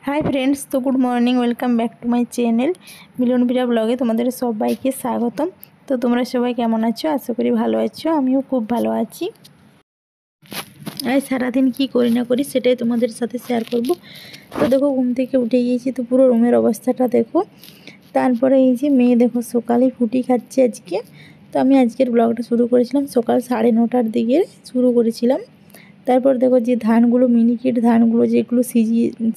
High friends, तो good morning, welcome back to my channel Milan Bira ब्लगे तुम्हारे सबाइके स्वागतम। तो तुम्हारा सबाई केमन आछो? आशा करी भालो आछो। आमिও खूब भालो आछि। आज सारा दिन की करी ना करी सेटाई तुम्हारे साथे शेयर करब। तो देखो घुम থেকে उठे গিয়েছি, তো পুরো রুমের অবস্থাটা দেখো। তারপরে এই যে মেয়ে দেখো সকালে ফুটি খাচ্ছে আজকে। তো আমি আজকের ব্লগটা শুরু করেছিলাম সকাল 9:30টার দিকে শুরু করেছিলাম। তারপর দেখো যে ধানগুলো মিনিকেট ধানগুলো যেগুলো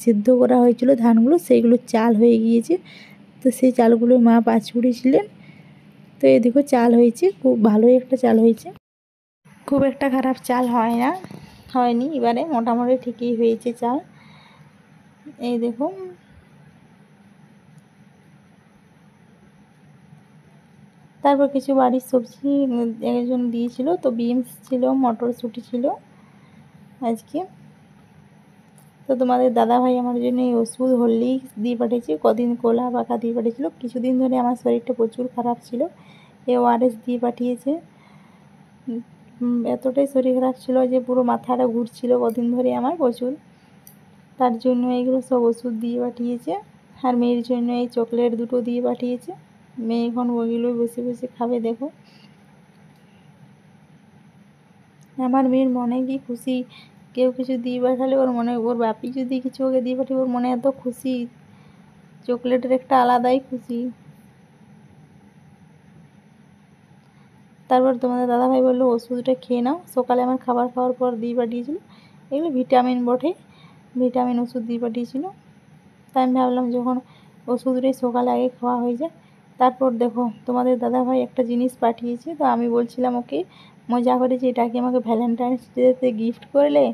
সিদ্ধ করা হয়েছিল ধানগুলো সেইগুলো চাল হয়ে গিয়েছে। তো সেই চালগুলো মা পাঁচুড়েছিলেন। তো এই দেখো চাল হয়েছে, খুব ভালোই একটা চাল হয়েছে, খুব একটা খারাপ চাল হয় না, হয়নি, এবারে মোটামুটি ঠিকই হয়েছে চাল। এই দেখো তারপর কিছু বাড়ির সবজি একজন দিয়েছিল, তো বিনস ছিল, মটরশুঁটি ছিল আজকে। তো তোমাদের দাদা ভাই আমার জন্য এই ওষুধ হরলিক্স দিয়ে পাঠিয়েছে, কদিন কলা পাকা দিয়ে পাঠিয়েছিল। কিছুদিন ধরে আমার শরীরটা প্রচুর খারাপ ছিল, ওআরএস দিয়ে পাঠিয়েছে। এতটাই শরীর খারাপ ছিল যে পুরো মাথাটা ঘুরছিল কদিন ধরে আমার প্রচুর, তার জন্য এইগুলো সব ওষুধ দিয়ে পাঠিয়েছে। আর মেয়ের জন্য এই চকলেট দুটো দিয়ে পাঠিয়েছে। মেয়ে এখন ওইগুলোই বসে বসে খাবে। দেখো আমার মেয়ের মনে কি খুশি, কেউ কিছু দিয়ে পাঠালে ওর মনে, ওর বাপি যদি কিছু ওকে দিয়ে পাঠাবে ওর মনে এত খুশি, চকলেটের একটা আলাদাই খুশি। তারপর তোমাদের দাদাভাই বললো ওষুধটা খেয়ে নাও, সকালে আমার খাবার খাওয়ার পর দিয়ে পাঠিয়েছিল। এগুলো ভিটামিন বটে, ভিটামিন ওষুধ দিয়ে পাঠিয়েছিল। তাই আমি ভাবলাম যখন ওষুধটাই সকালে আগে খাওয়া হয়ে যায়। তারপর দেখো তোমাদের দাদাভাই একটা জিনিস পাঠিয়েছে, তো আমি বলছিলাম ওকে মজা করে যে এটা কি আমাকে ভ্যালেন্টাইন্স ডেতে গিফট করলে?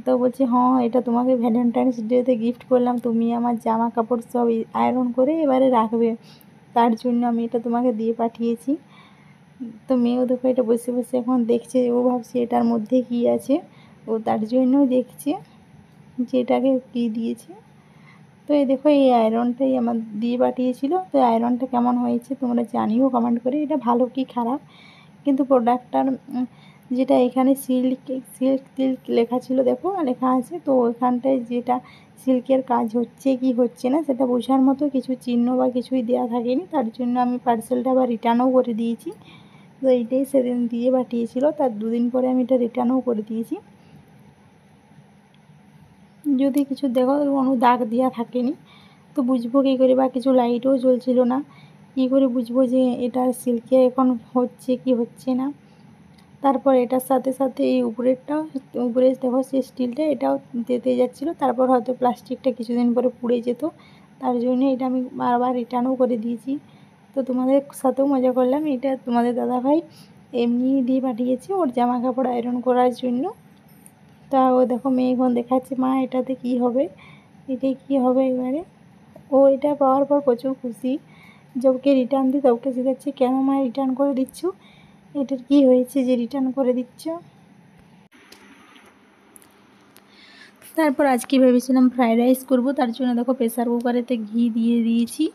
তো বলছে হ্যাঁ, এটা তোমাকে ভ্যালেন্টাইন্স ডেতে গিফট করলাম, তুমি আমার জামা কাপড় সব আয়রন করে এবারে রাখবে, তার জন্য আমি এটা তোমাকে দিয়ে পাঠিয়েছি। তো মেয়েও দেখো এটা বসে বসে এখন দেখছে, ও ভাবছে এটার মধ্যে কি আছে, ও তার জন্যই দেখছে যে এটাকে কী দিয়েছে। তো এই দেখো এই আয়রনটাই আমার দিয়ে পাঠিয়েছিল। তো আয়রনটা কেমন হয়েছে তোমরা জানিও কমেন্ট করে, এটা ভালো কি খারাপ। কিন্তু প্রোডাক্টটার যেটা এখানে সিল্ক লেখা ছিল, দেখো লেখা আছে, তো ওইখানটায় যেটা সিল্কের কাজ হচ্ছে কি হচ্ছে না সেটা বোঝার মতো কিছু চিহ্ন বা কিছুই দেওয়া থাকেনি, তার জন্য আমি পার্সেলটা আবার রিটার্নও করে দিয়েছি। তো এইটাই সেদিন দিয়ে পাঠিয়েছিল, তার দুদিন পরে আমি এটা রিটার্নও করে দিয়েছি। যদি কিছু দেখো কোনো দাগ দেওয়া থাকেনি, তো বুঝবো কী করে, বা কিছু লাইটও জ্বলছিল না, কী করে বুঝবো যে এটা সিল্কে এখন হচ্ছে কি হচ্ছে না। তারপর এটার সাথে সাথে এই উপরেরটাও, উপরে দেখো সেই স্টিলটা এটাও দিতে যাচ্ছিলো, তারপর হয়তো প্লাস্টিকটা কিছুদিন পরে পুড়ে যেত, তার জন্য এটা আমি বারবার রিটার্নও করে দিয়েছি। তো তোমাদের সাথেও মজা করলাম, এটা তোমাদের দাদাভাই এমনি দিয়ে পাঠিয়েছে ওর জামা কাপড় আয়রন করার জন্য। তা ও দেখো মেয়ে এখন দেখাচ্ছে মা এটাতে কি হবে, এটাই কি হবে এবারে। ও এটা পাওয়ার পর প্রচুর খুশি, যবকে রিটার্ন দিই তবকে শেখাচ্ছি কেন মা রিটার্ন করে দিচ্ছ, এটার কি হয়েছে যে রিটার্ন করে দিচ্ছ। তারপর আজকে ভেবেছিলাম ফ্রাইড রাইস করবো, তার জন্য দেখো প্রেসার কুকারেতে ঘি দিয়ে দিয়েছি।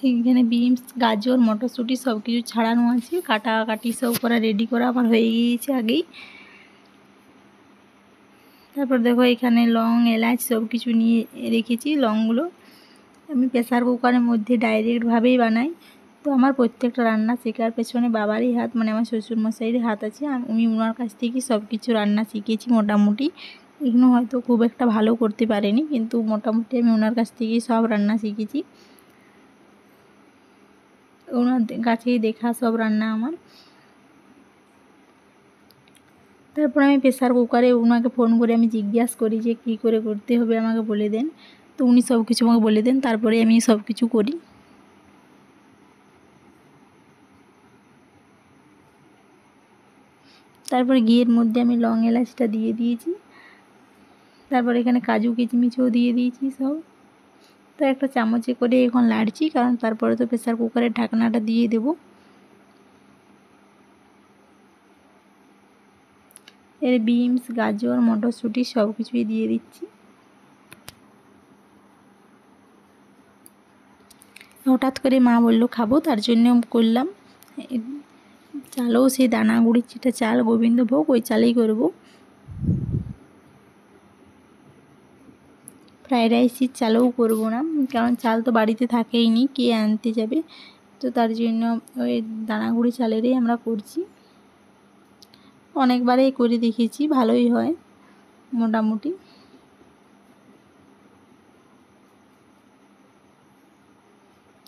এইখানে বিনস, গাজর, মটরশুঁটি সব কিছু ছাড়ানো আছে, কাটাকাটি সব করা রেডি করা আমার হয়ে গিয়েছে আগেই। তারপর দেখো এখানে লং, এলাচ সব কিছু নিয়ে রেখেছি। লংগুলো আমি প্রেসার কুকারের মধ্যে ডাইরেক্টভাবেই বানাই। তো আমার প্রত্যেকটা রান্না শেখার পেছনে বাবারই হাত, মানে আমার শ্বশুরমশাইয়ের হাত আছে। আমি ওনার কাছ থেকেই সব কিছু রান্না শিখেছি মোটামুটি। এগুলো হয়তো খুব একটা ভালো করতে পারেনি, কিন্তু মোটামুটি আমি ওনার কাছ থেকেই সব রান্না শিখেছি, ওনার কাছেই দেখা সব রান্না আমার। তারপর আমি প্রেসার কুকারে ওনাকে ফোন করে আমি জিজ্ঞাসা করি যে কী করে করতে হবে আমাকে বলে দেন। তো উনি সব কিছু আমাকে বলে দেন, তারপরে আমি সব কিছু করি। তারপরে ঘিয়ের মধ্যে আমি লং এলাচটা দিয়ে দিয়েছি। তারপর এখানে কাজু কিচমিচও দিয়ে দিয়েছি সব। তো একটা চামচে করে এখন লাড়ছি, কারণ তারপরে তো প্রেসার কুকারের ঢাকনাটা দিয়ে দেব। এর বিনস, গাজর, মটরশুঁটি সব কিছুই দিয়ে দিচ্ছি। হঠাৎ করে মা বললো খাবো, তার জন্য করলাম। চালও সেই দানা গুঁড়ির যেটা চাল গোবিন্দভোগ, ওই চালেই করবো। ফ্রাইড রাইসের চালও করব না, কারণ চাল তো বাড়িতে থাকেই নি, কে আনতে যাবে। তো তার জন্য ওই দানাগুড়ি চালেরই আমরা করছি। অনেকবারই করে দেখেছি, ভালোই হয় মোটামুটি।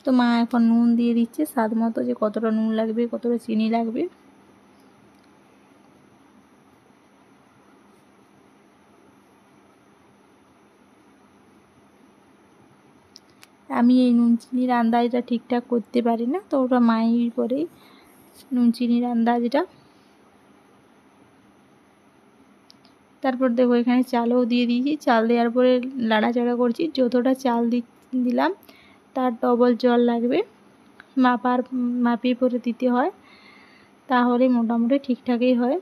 তো মা এখন নুন দিয়ে দিচ্ছে স্বাদ মতো, যে কতটা নুন লাগবে কতটা চিনি লাগবে। আমি এই নুন চিনির আন্দাজটা ঠিকঠাক করতে পারি না, তো ওটা মাই করে নুন চিনির আন্দাজটা। তারপর দেখো এখানে চালও দিয়ে দিয়েছি, চাল দেওয়ার পরে নাড়াচাড়া করছি। যতটা চাল দিলাম তার ডবল জল লাগবে, মাপিয়ে পরে দিতে হয়, তাহলে মোটামুটি ঠিকঠাকই হয়।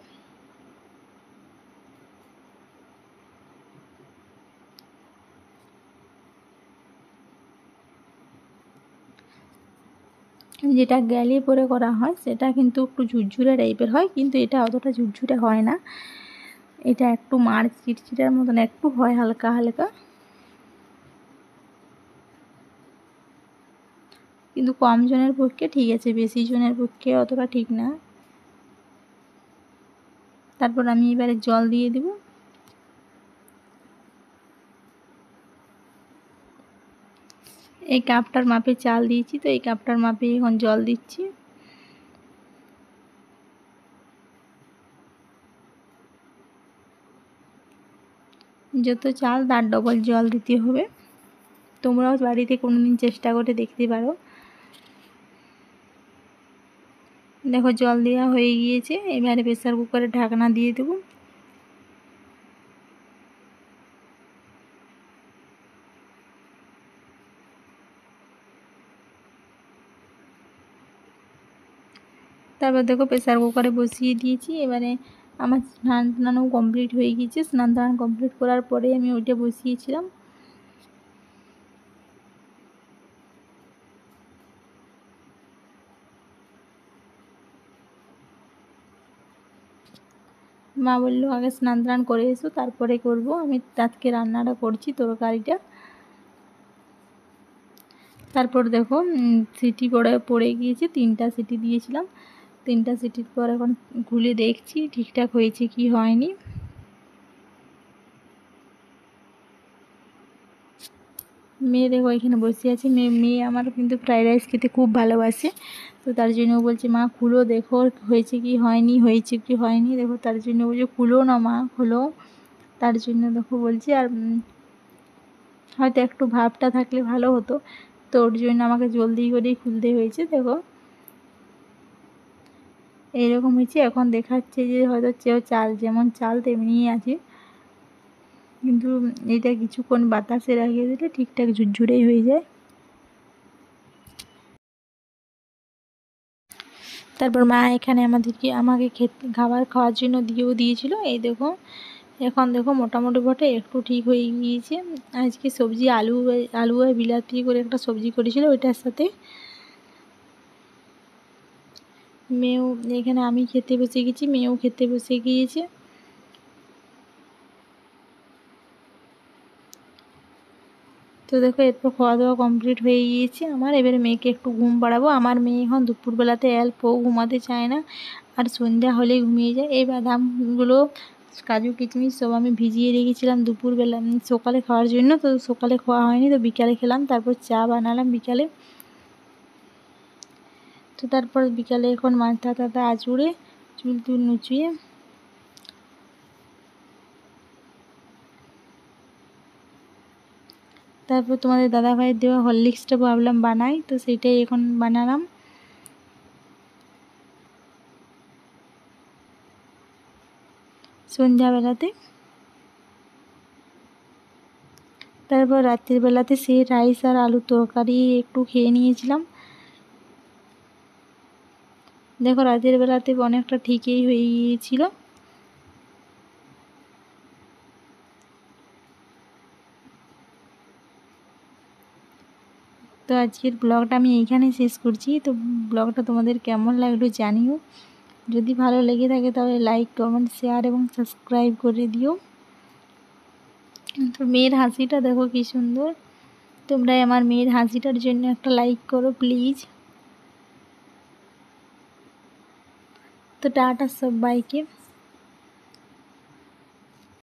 যেটা গ্যালে পরে করা হয় সেটা কিন্তু একটু ঝুরঝুরে টাইপের হয়, কিন্তু এটা অতটা ঝুরঝুরে হয় না, এটা একটু মার চিটচিটার মতন একটু হয়, হালকা হালকা। কিন্তু কম জনের পক্ষে ঠিক আছে, বেশি জনের পক্ষে অতটা ঠিক না। তারপর আমি এবারে জল দিয়ে দেব। এই কাপটার মাপে চাল দিয়েছি, তো এই কাপটার মাপে এখন জল দিচ্ছি। যত চাল তার ডবল জল দিতে হবে। তোমরাও বাড়িতে কোনোদিন চেষ্টা করে দেখতে পারো। দেখো জল দেওয়া হয়ে গিয়েছে, এবারে প্রেসার কুকারে ঢাকনা দিয়ে দেবো। তারপর দেখো প্রেসার কুকারে বসিয়ে দিয়েছি। এবারে আমার স্নান টানাও কমপ্লিট হয়ে গিয়েছে, স্নান টান কমপ্লিট করার পরে আমি ওইটা বসিয়েছিলাম। মা বললো আগে স্নান টান করে এসো তারপরে করব। আমি আজকে রান্নাটা করছি, তরকারিটা। তারপর দেখো সিটি পড়ে গিয়েছে, 3টা সিটি দিয়েছিলাম। 3টা সিটির পর এখন খুলে দেখছি ঠিকঠাক হয়েছে কি হয়নি। মেয়ে দেখো এখানে বসে আছে। মেয়ে আমার কিন্তু ফ্রাইড রাইস খেতে খুব ভালোবাসে, তো তার জন্য বলছে মা খুলো দেখো হয়েছে কি হয়নি, হয়েছে কি হয়নি। দেখো তার জন্য বলছে খুলো না মা, খুলো। তার জন্য দেখো বলছি। আর হয়তো একটু ভাবটা থাকলে ভালো হতো, তো ওর জন্য আমাকে জলদি করেই খুলতে হয়েছে। দেখো এইরকম হয়েছে। এখন দেখাচ্ছে যে হয়তো চাল যেমন চাল তেমনিই আছে, কিন্তু এটা কিছুক্ষণ বাতাসে রাখিয়ে দিলে ঠিকঠাক ঝুরঝুরেই হয়ে যায়। তারপর মা এখানে আমাকে খাবার খাওয়ার জন্য দিয়েছিল। এই দেখো এখন দেখো মোটামুটি বটে একটু ঠিক হয়ে গিয়েছে। আজকে সবজি আলু আর বিলাতি করে একটা সবজি করেছিল, ওইটার সাথে মেয়েও এখানে, আমি খেতে বসে গেছি, মেয়েও খেতে বসে গিয়েছে। তো দেখো এরপর খাওয়া দাওয়া কমপ্লিট হয়ে গিয়েছে আমার। এবারে মেয়েকে একটু ঘুম পাড়াবো। আমার মেয়ে এখন দুপুরবেলাতে অল্পও ঘুমাতে চায় না, আর সন্ধ্যা হলেই ঘুমিয়ে যায়। এই বাদামগুলো কাজু কিশমিশ সব আমি ভিজিয়ে রেখেছিলাম দুপুরবেলা সকালে খাওয়ার জন্য, তো সকালে খাওয়া হয়নি, তো বিকালে খেলাম। তারপর চা বানালাম বিকালে। তো তারপর বিকালে এখন মাথা টাথা আঁচড়ে চুল টুল নুচিয়ে তারপর তোমাদের দাদাভাইয়ের দেওয়া হরলিক্সটা ভাবলাম বানাই, তো সেটাই এখন বানালাম। সন্ধ্যাবেলাতে। তারপর রাত্রির বেলাতে সেই রাইস আর আলুর তরকারি একটু খেয়ে নিয়েছিলাম। দেখো রাতের বেলাতে অনেকটা ঠিকই হয়ে গিয়েছিল। তো আজকের ব্লগটা আমি এইখানে শেষ করছি। তো ব্লগটা তোমাদের কেমন লাগলো জানিও। যদি ভালো লেগে থাকে তাহলে লাইক কমেন্ট শেয়ার এবং সাবস্ক্রাইব করে দিও। তো মেয়ের হাসিটা দেখো কি সুন্দর। তোমরা আমার মেয়ের হাসিটার জন্য একটা লাইক করো প্লিজ। তো টাটা সবাইকে।